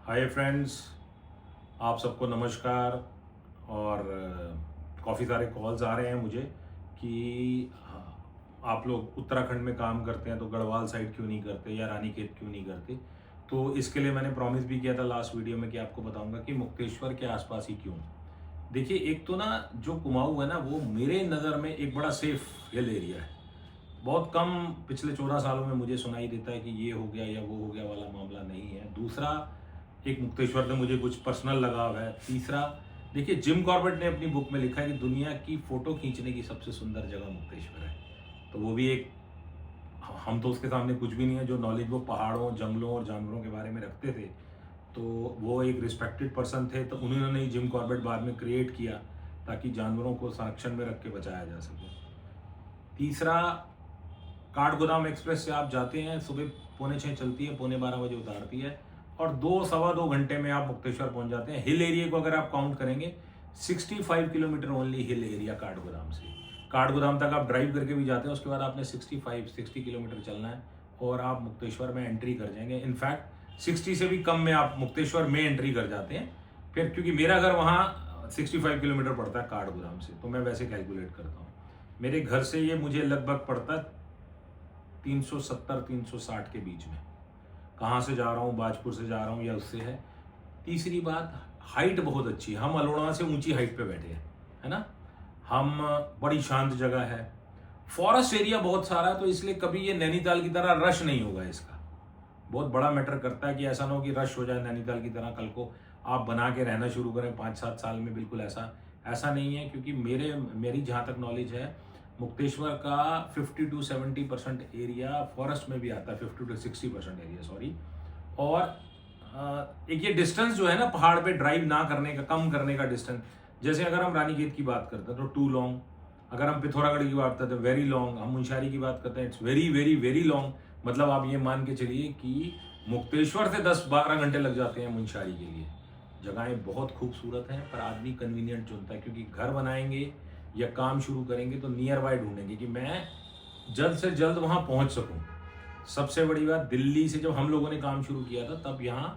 Hi friends, आप सबको नमस्कार। और काफ़ी सारे कॉल्स आ रहे हैं मुझे कि आप लोग उत्तराखंड में काम करते हैं तो गढ़वाल साइड क्यों नहीं करते या रानीखेत क्यों नहीं करते। तो इसके लिए मैंने प्रॉमिस भी किया था लास्ट वीडियो में कि आपको बताऊंगा कि मुक्तेश्वर के आसपास ही क्यों। देखिए, एक तो ना जो कुमाऊँ है ना, वो मेरे नज़र में एक बड़ा सेफ हिल एरिया है। बहुत कम पिछले 14 सालों में मुझे सुनाई देता है कि ये हो गया या वो हो गया वाला मामला नहीं है। दूसरा, एक मुक्तेश्वर से मुझे कुछ पर्सनल लगाव है। तीसरा, देखिए, जिम कॉर्बेट ने अपनी बुक में लिखा है कि दुनिया की फ़ोटो खींचने की सबसे सुंदर जगह मुक्तेश्वर है। तो वो भी एक, हम तो उसके सामने कुछ भी नहीं है। जो नॉलेज वो पहाड़ों, जंगलों और जानवरों के बारे में रखते थे, तो वो एक रिस्पेक्टेड पर्सन थे। तो उन्होंने ही जिम कॉर्बेट बाद में क्रिएट किया ताकि जानवरों को संरक्षण में रख के बचाया जा सके। तीसरा, काठगोदाम एक्सप्रेस से आप जाते हैं, सुबह 6:45 चलती है, 11:45 उतारती है और 2 सवा 2 घंटे में आप मुक्तेश्वर पहुंच जाते हैं। हिल एरिया को अगर आप काउंट करेंगे, 65 kilometre only hill area Kathgodam से। काठगोदाम तक आप ड्राइव करके भी जाते हैं, उसके बाद आपने 60 किलोमीटर चलना है और आप मुक्तेश्वर में एंट्री कर जाएंगे। इनफैक्ट 60 से भी कम में आप मुक्तेश्वर में एंट्री कर जाते हैं। फिर क्योंकि मेरा घर वहाँ 65 किलोमीटर पड़ता है काठगोदाम से, तो मैं वैसे कैलकुलेट करता हूँ। मेरे घर से ये मुझे लगभग पड़ता है 370-360 के बीच में। कहाँ से जा रहा हूँ, बाजपुर से जा रहा हूँ या उससे है। तीसरी बात, हाइट बहुत अच्छी है। हम अलोड़ा से ऊंची हाइट पे बैठे हैं, है ना। हम, बड़ी शांत जगह है, फॉरेस्ट एरिया बहुत सारा है, तो इसलिए कभी ये नैनीताल की तरह रश नहीं होगा। इसका बहुत बड़ा मैटर करता है कि ऐसा ना हो कि रश हो जाए नैनीताल की तरह, कल को आप बना के रहना शुरू करें 5-7 साल में। बिल्कुल ऐसा ऐसा नहीं है, क्योंकि मेरी जहाँ तक नॉलेज है, मुक्तेश्वर का 50 to 70% एरिया फॉरेस्ट में भी आता है। 50 to 60% एरिया, सॉरी। और एक ये डिस्टेंस जो है ना, पहाड़ पे ड्राइव ना करने का, कम करने का डिस्टेंस। जैसे अगर हम रानीखेत की बात करते हैं तो टू लॉन्ग, अगर हम पिथौरागढ़ की बात करते हैं वेरी लॉन्ग, हम मुंशियारी की बात करते हैं it's very very very long. मतलब आप ये मान के चलिए कि मुक्तेश्वर से 10-12 घंटे लग जाते हैं मुंशियारी के लिए। जगहें बहुत खूबसूरत हैं, पर आदमी कन्वीनियंट चुनता है, क्योंकि घर बनाएंगे या काम शुरू करेंगे तो नियर बाय ढूंढेंगे कि मैं जल्द से जल्द वहां पहुंच सकूं। सबसे बड़ी बात, दिल्ली से जब हम लोगों ने काम शुरू किया था तब यहाँ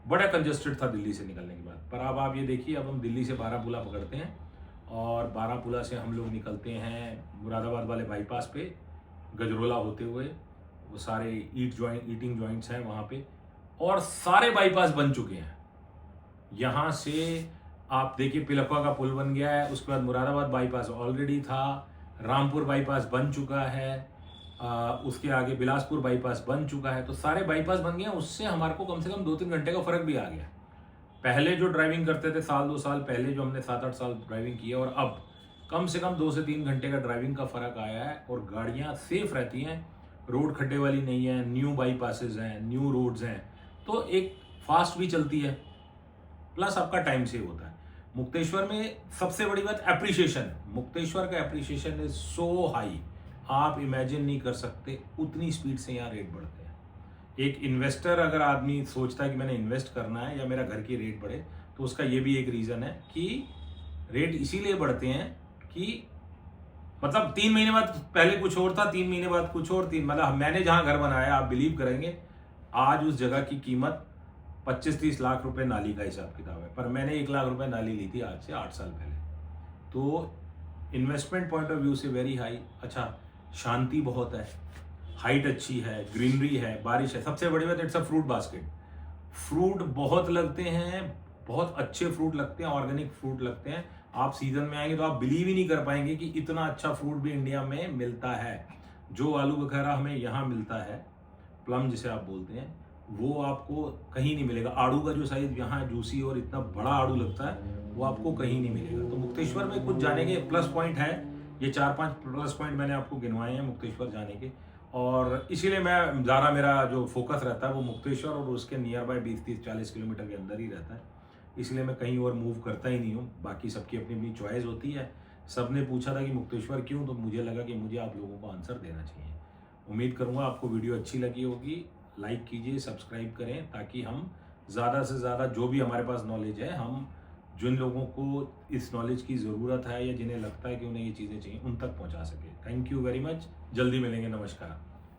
बड़ा कंजेस्टेड था दिल्ली से निकलने के बाद। पर अब आप ये देखिए, अब हम दिल्ली से बारापुला पकड़ते हैं और बारापुला से हम लोग निकलते हैं मुरादाबाद वाले बाईपास पे, गजरोला होते हुए। वो सारे ईटिंग जॉइंट्स हैं वहाँ पे, और सारे बाईपास बन चुके हैं। यहाँ से आप देखिए, पिलखवा का पुल बन गया है, उसके बाद मुरादाबाद बाईपास ऑलरेडी था, रामपुर बाईपास बन चुका है, उसके आगे बिलासपुर बाईपास बन चुका है। तो सारे बाईपास बन गए। उससे हमारे को कम से कम 2-3 घंटे का फर्क भी आ गया। पहले जो ड्राइविंग करते थे, 1-2 साल पहले जो हमने 7-8 साल ड्राइविंग की है, और अब कम से कम 2 से 3 घंटे का ड्राइविंग का फर्क आया है। और गाड़ियाँ सेफ रहती हैं, रोड खड्डे वाली नहीं है, न्यू बाईपासेस हैं, न्यू रोड्स हैं, तो एक फास्ट भी चलती है, प्लस आपका टाइम सेव होता है। मुक्तेश्वर में सबसे बड़ी बात एप्रिशिएशन, मुक्तेश्वर का एप्रिशिएशन इज सो हाई, आप इमेजिन नहीं कर सकते उतनी स्पीड से यहाँ रेट बढ़ते हैं। एक इन्वेस्टर, अगर आदमी सोचता है कि मैंने इन्वेस्ट करना है या मेरा घर की रेट बढ़े, तो उसका ये भी एक रीज़न है कि रेट इसीलिए बढ़ते हैं कि मतलब 3 महीने बाद पहले कुछ और था, 3 महीने बाद कुछ और, मतलब मैंने जहाँ घर बनाया, आप बिलीव करेंगे, आज उस जगह की कीमत 25-30 लाख रुपए नाली का हिसाब किताब है, पर मैंने 1 लाख रुपए नाली ली थी आज से 8 साल पहले। तो इन्वेस्टमेंट पॉइंट ऑफ व्यू से वेरी हाई। अच्छा, शांति बहुत है, हाइट अच्छी है, ग्रीनरी है, बारिश है। सबसे बड़ी बात, it's a fruit basket. Fruit बहुत लगते हैं, बहुत अच्छे फ्रूट लगते हैं, ऑर्गेनिक फ्रूट लगते हैं। आप सीजन में आएंगे तो आप बिलीव ही नहीं कर पाएंगे कि इतना अच्छा फ्रूट भी इंडिया में मिलता है। जो आलू वगैरह हमें यहाँ मिलता है, प्लम जिसे आप बोलते हैं, वो आपको कहीं नहीं मिलेगा। आड़ू का जो साइज यहाँ जूसी और इतना बड़ा आड़ू लगता है, वो आपको कहीं नहीं मिलेगा। तो मुक्तेश्वर में कुछ जाने के प्लस पॉइंट है। ये 4-5 प्लस पॉइंट मैंने आपको गिनवाए हैं मुक्तेश्वर जाने के, और इसीलिए मैं ज़्यादा, मेरा जो फोकस रहता है वो मुक्तेश्वर और उसके नियर बाय 20-30-40 किलोमीटर के अंदर ही रहता है। इसलिए मैं कहीं और मूव करता ही नहीं हूँ। बाकी सबकी अपनी अपनी चॉइस होती है। सब ने पूछा था कि मुक्तेश्वर क्यों, तो मुझे लगा कि मुझे आप लोगों को आंसर देना चाहिए। उम्मीद करूँगा आपको वीडियो अच्छी लगी होगी। लाइक कीजिए, सब्सक्राइब करें, ताकि हम ज़्यादा से ज़्यादा जो भी हमारे पास नॉलेज है, हम जिन लोगों को इस नॉलेज की ज़रूरत है या जिन्हें लगता है कि उन्हें ये चीज़ें चाहिए, उन तक पहुंचा सके। Thank you very much. जल्दी मिलेंगे। नमस्कार।